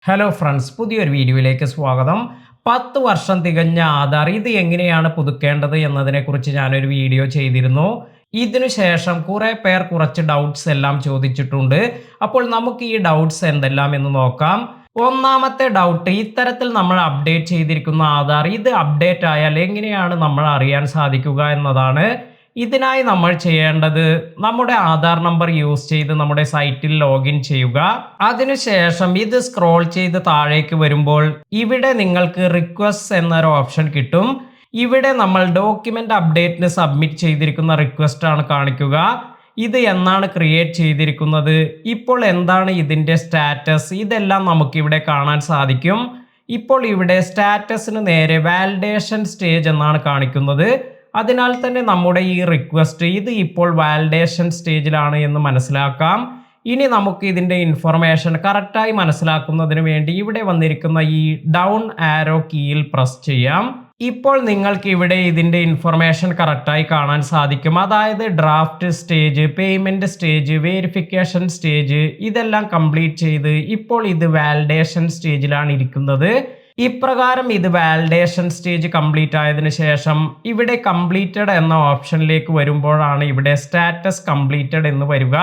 Hello friends, പുതിയൊരു വീഡിയോയിലേക്ക് സ്വാഗതം. 10 വർഷം തികഞ്ഞ ആധാർ ഇത് എങ്ങനെയാണ് പുതുക്കേണ്ടത് എന്നതിനെക്കുറിച്ച് ഞാനൊരു വീഡിയോ ചെയ്തിരുന്നു. ഇതിനു ശേഷം കുറേ പേർ കുറച്ച് ഡൗട്ട്സ് എല്ലാം ചോദിച്ചിട്ടുണ്ട്. അപ്പോൾ നമുക്ക് ഈ ഡൗട്ട്സ് എന്തെല്ലാം എന്ന് നോക്കാം. ഒന്നാമത്തെ ഡൗട്ട്, ഇത്തരത്തിൽ നമ്മൾ അപ്ഡേറ്റ് ചെയ്തിരിക്കുന്ന ആധാർ ഇത് അപ്ഡേറ്റ് ആയാൽ എങ്ങനെയാണ് നമ്മൾ അറിയാൻ സാധിക്കുക എന്നതാണ്. ഇതിനായി നമ്മൾ ചെയ്യേണ്ടത് നമ്മുടെ ആധാർ നമ്പർ യൂസ് ചെയ്ത് നമ്മുടെ സൈറ്റിൽ ലോഗിൻ ചെയ്യുക. അതിനുശേഷം ഇത് സ്ക്രോൾ ചെയ്ത് താഴേക്ക് വരുമ്പോൾ ഇവിടെ നിങ്ങൾക്ക് റിക്വസ്റ്റ് എന്നൊരു ഓപ്ഷൻ കിട്ടും. ഇവിടെ നമ്മൾ ഡോക്യുമെന്റ് അപ്ഡേറ്റിന് സബ്മിറ്റ് ചെയ്തിരിക്കുന്ന റിക്വസ്റ്റ് ആണ് കാണിക്കുക. ഇത് എന്നാണ് ക്രിയേറ്റ് ചെയ്തിരിക്കുന്നത്, ഇപ്പോൾ എന്താണ് ഇതിന്റെ സ്റ്റാറ്റസ്, ഇതെല്ലാം നമുക്കിവിടെ കാണാൻ സാധിക്കും. ഇപ്പോൾ ഇവിടെ സ്റ്റാറ്റസിന് നേരെ വാലിഡേഷൻ സ്റ്റേജ് എന്നാണ് കാണിക്കുന്നത്. അതിനാൽ തന്നെ നമ്മുടെ ഈ റിക്വസ്റ്റ് ഇത് ഇപ്പോൾ വാലിഡേഷൻ സ്റ്റേജിലാണ് എന്ന് മനസ്സിലാക്കാം. ഇനി നമുക്ക് ഇതിൻ്റെ ഇൻഫർമേഷൻ കറക്റ്റായി മനസ്സിലാക്കുന്നതിന് വേണ്ടി ഇവിടെ വന്നിരിക്കുന്ന ഈ ഡൗൺ ആരോ കീയിൽ പ്രസ് ചെയ്യാം. ഇപ്പോൾ നിങ്ങൾക്ക് ഇവിടെ ഇതിൻ്റെ ഇൻഫർമേഷൻ കറക്റ്റായി കാണാൻ സാധിക്കും. അതായത് draft stage, payment stage, verification stage ഇതെല്ലാം കംപ്ലീറ്റ് ചെയ്ത് ഇപ്പോൾ ഇത് വാലിഡേഷൻ സ്റ്റേജിലാണ് ഇരിക്കുന്നത്. ഇപ്രകാരം ഇത് വാലിഡേഷൻ സ്റ്റേജ് കംപ്ലീറ്റ് ആയതിനു ശേഷം ഇവിടെ കംപ്ലീറ്റഡ് എന്ന ഓപ്ഷനിലേക്ക് വരുമ്പോഴാണ് ഇവിടെ സ്റ്റാറ്റസ് കംപ്ലീറ്റഡ് എന്ന് വരിക.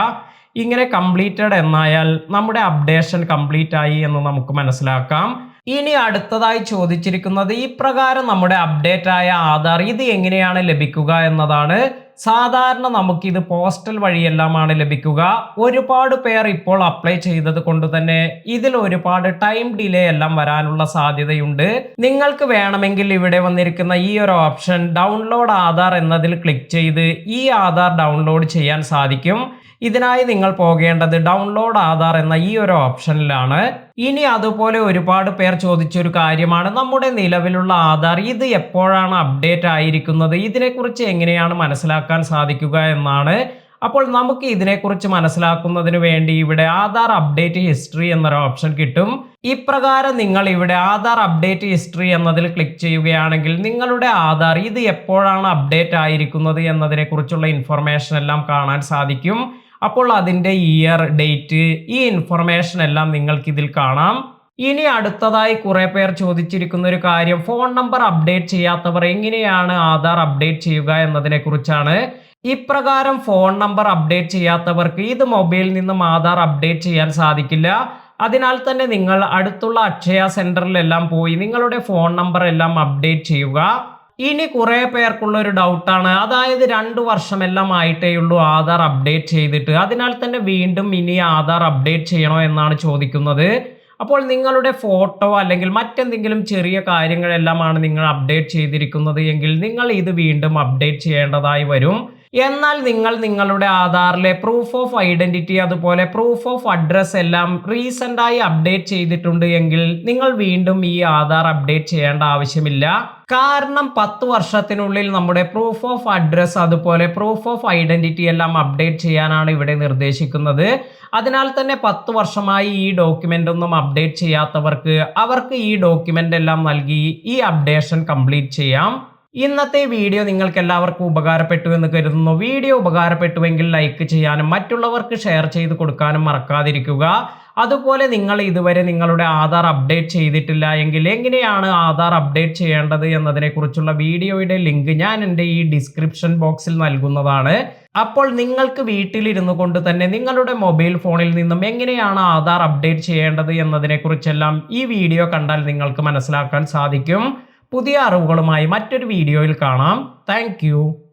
ഇങ്ങനെ കംപ്ലീറ്റഡ് എന്നായാൽ നമ്മുടെ അപ്ഡേഷൻ കംപ്ലീറ്റ് ആയി എന്ന് നമുക്ക് മനസ്സിലാക്കാം. ഇനി അടുത്തതായി ചോദിച്ചിരിക്കുന്നത്, ഇപ്രകാരം നമ്മുടെ അപ്ഡേറ്റ് ആയ ആധാർ ഇത് എങ്ങനെയാണ് ലഭിക്കുക എന്നതാണ്. സാധാരണ നമുക്കിത് പോസ്റ്റൽ വഴിയെല്ലാമാണ് ലഭിക്കുക. ഒരുപാട് പേർ ഇപ്പോൾ അപ്ലൈ ചെയ്തത് കൊണ്ട് തന്നെ ഇതിൽ ഒരുപാട് ടൈം ഡിലേ എല്ലാം വരാനുള്ള സാധ്യതയുണ്ട്. നിങ്ങൾക്ക് വേണമെങ്കിൽ ഇവിടെ വന്നിരിക്കുന്ന ഈ ഒരു ഓപ്ഷൻ ഡൗൺലോഡ് ആധാർ എന്നതിൽ ക്ലിക്ക് ചെയ്ത് ഈ ആധാർ ഡൗൺലോഡ് ചെയ്യാൻ സാധിക്കും. ഇതിനായി നിങ്ങൾ പോകേണ്ടത് ഡൗൺലോഡ് ആധാർ എന്ന ഈ ഒരു ഓപ്ഷനിലാണ്. ഇനി അതുപോലെ ഒരുപാട് പേർ ചോദിച്ചൊരു കാര്യമാണ്, നമ്മുടെ നിലവിലുള്ള ആധാർ ഇത് എപ്പോഴാണ് അപ്ഡേറ്റ് ആയിരിക്കുന്നത്, ഇതിനെക്കുറിച്ച് എങ്ങനെയാണ് മനസ്സിലാക്കാൻ സാധിക്കുക എന്നാണ്. അപ്പോൾ നമുക്ക് ഇതിനെക്കുറിച്ച് മനസ്സിലാക്കുന്നതിന് വേണ്ടി ഇവിടെ ആധാർ അപ്ഡേറ്റ് ഹിസ്റ്ററി എന്നൊരു ഓപ്ഷൻ കിട്ടും. ഇപ്രകാരം നിങ്ങൾ ഇവിടെ ആധാർ അപ്ഡേറ്റ് ഹിസ്റ്ററി എന്നതിൽ ക്ലിക്ക് ചെയ്യുകയാണെങ്കിൽ നിങ്ങളുടെ ആധാർ ഇത് എപ്പോഴാണ് അപ്ഡേറ്റ് ആയിരിക്കുന്നത് എന്നതിനെക്കുറിച്ചുള്ള ഇൻഫർമേഷൻ എല്ലാം കാണാൻ സാധിക്കും. അപ്പോൾ അതിൻ്റെ ഇയർ, ഡേറ്റ്, ഈ ഇൻഫർമേഷൻ എല്ലാം നിങ്ങൾക്ക് ഇതിൽ കാണാം. ഇനി അടുത്തതായി കുറെ പേർ ചോദിച്ചിരിക്കുന്ന ഒരു കാര്യം, ഫോൺ നമ്പർ അപ്ഡേറ്റ് ചെയ്യാത്തവർ എങ്ങനെയാണ് ആധാർ അപ്ഡേറ്റ് ചെയ്യുക എന്നതിനെ കുറിച്ചാണ്. ഇപ്രകാരം ഫോൺ നമ്പർ അപ്ഡേറ്റ് ചെയ്യാത്തവർക്ക് ഇത് മൊബൈലിൽ നിന്നും ആധാർ അപ്ഡേറ്റ് ചെയ്യാൻ സാധിക്കില്ല. അതിനാൽ തന്നെ നിങ്ങൾ അടുത്തുള്ള അക്ഷയ സെന്ററിലെല്ലാം പോയി നിങ്ങളുടെ ഫോൺ നമ്പർ എല്ലാം അപ്ഡേറ്റ് ചെയ്യുക. ഇനി കുറെ പേർക്കുള്ള ഒരു ഡൗട്ടാണ്, അതായത് 2 വർഷമെല്ലാം ആയിട്ടേ ഉള്ളൂ ആധാർ അപ്ഡേറ്റ് ചെയ്തിട്ട്, അതിനാൽ തന്നെ വീണ്ടും ഇനി ആധാർ അപ്ഡേറ്റ് ചെയ്യണോ എന്നാണ് ചോദിക്കുന്നത്. അപ്പോൾ നിങ്ങളുടെ ഫോട്ടോ അല്ലെങ്കിൽ മറ്റെന്തെങ്കിലും ചെറിയ കാര്യങ്ങളെല്ലാമാണ് നിങ്ങൾ അപ്ഡേറ്റ് ചെയ്തിരിക്കുന്നത് എങ്കിൽ നിങ്ങൾ ഇത് വീണ്ടും അപ്ഡേറ്റ് ചെയ്യേണ്ടതായി വരും. എന്നാൽ നിങ്ങൾ നിങ്ങളുടെ ആധാറിലെ പ്രൂഫ് ഓഫ് ഐഡന്റിറ്റി അതുപോലെ പ്രൂഫ് ഓഫ് അഡ്രസ് എല്ലാം റീസെന്റ് ആയി അപ്ഡേറ്റ് ചെയ്തിട്ടുണ്ട് എങ്കിൽ നിങ്ങൾ വീണ്ടും ഈ ആധാർ അപ്ഡേറ്റ് ചെയ്യേണ്ട ആവശ്യമില്ല. കാരണം 10 വർഷത്തിനുള്ളിൽ നമ്മുടെ പ്രൂഫ് ഓഫ് അഡ്രസ് അതുപോലെ പ്രൂഫ് ഓഫ് ഐഡന്റിറ്റി എല്ലാം അപ്ഡേറ്റ് ചെയ്യാനാണ് ഇവിടെ നിർദ്ദേശിക്കുന്നത്. അതിനാൽ തന്നെ 10 വർഷമായി ഈ ഡോക്യുമെന്റ് ഒന്നും അപ്ഡേറ്റ് ചെയ്യാത്തവർക്ക് അവർക്ക് ഈ ഡോക്യുമെന്റ് എല്ലാം നൽകി ഈ അപ്ഡേഷൻ കംപ്ലീറ്റ് ചെയ്യാം. ഇന്നത്തെ വീഡിയോ നിങ്ങൾക്ക് എല്ലാവർക്കും ഉപകാരപ്പെട്ടു എന്ന് കരുതുന്നു. വീഡിയോ ഉപകാരപ്പെട്ടുവെങ്കിൽ ലൈക്ക് ചെയ്യാനും മറ്റുള്ളവർക്ക് ഷെയർ ചെയ്ത് കൊടുക്കാനും മറക്കാതിരിക്കുക. അതുപോലെ നിങ്ങൾ ഇതുവരെ നിങ്ങളുടെ ആധാർ അപ്ഡേറ്റ് ചെയ്തിട്ടില്ല എങ്കിൽ എങ്ങനെയാണ് ആധാർ അപ്ഡേറ്റ് ചെയ്യേണ്ടത് എന്നതിനെക്കുറിച്ചുള്ള വീഡിയോയുടെ ലിങ്ക് ഞാൻ എൻ്റെ ഈ ഡിസ്ക്രിപ്ഷൻ ബോക്സിൽ നൽകുന്നതാണ്. അപ്പോൾ നിങ്ങൾക്ക് വീട്ടിലിരുന്നു കൊണ്ട് തന്നെ നിങ്ങളുടെ മൊബൈൽ ഫോണിൽ നിന്നും എങ്ങനെയാണ് ആധാർ അപ്ഡേറ്റ് ചെയ്യേണ്ടത് എന്നതിനെക്കുറിച്ചെല്ലാം ഈ വീഡിയോ കണ്ടാൽ നിങ്ങൾക്ക് മനസ്സിലാക്കാൻ സാധിക്കും. പുതിയ അറിവുകളുമായി മറ്റൊരു വീഡിയോയിൽ കാണാം. താങ്ക്